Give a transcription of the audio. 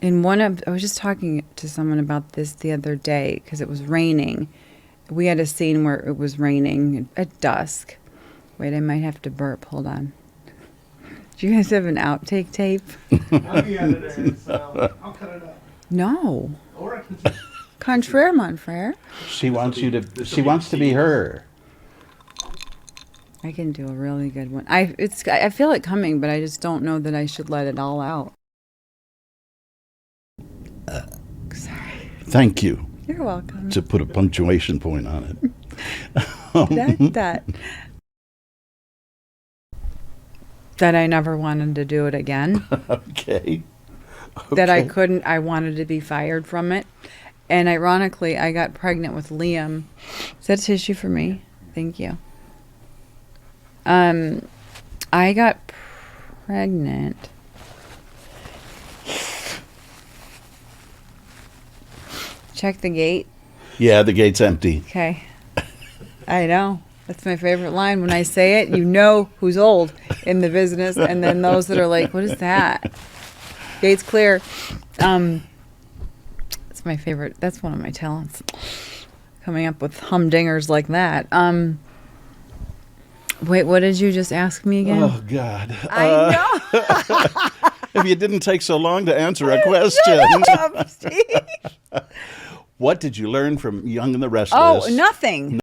I was just talking to someone about this the other day because it was raining. We had a scene where it was raining at dusk. Wait, I might have to burp. Hold on. Do you guys have an outtake tape? I'll be editor, so I'll cut it up. No. Or I can just... Contraire, mon frere. She wants you to. She wants to be her. I can do a really good one. I feel it coming, but I just don't know that I should let it all out. Sorry. Thank you. You're welcome. To put a punctuation point on it. That I never wanted to do it again. Okay. That I wanted to be fired from it. And ironically, I got pregnant with Liam. Is that tissue for me? Thank you. I got pregnant. Check the gate. Yeah, the gate's empty. Okay. I know. That's my favorite line. When I say it, you know who's old in the business, and then those that are like, what is that? Gate's clear. It's my favorite. That's one of my talents. Coming up with humdingers like that. Wait, what did you just ask me again? Oh, God. I know. If you didn't take so long to answer a question. Shut up, Steve. What did you learn from Young and the Restless? Oh, nothing.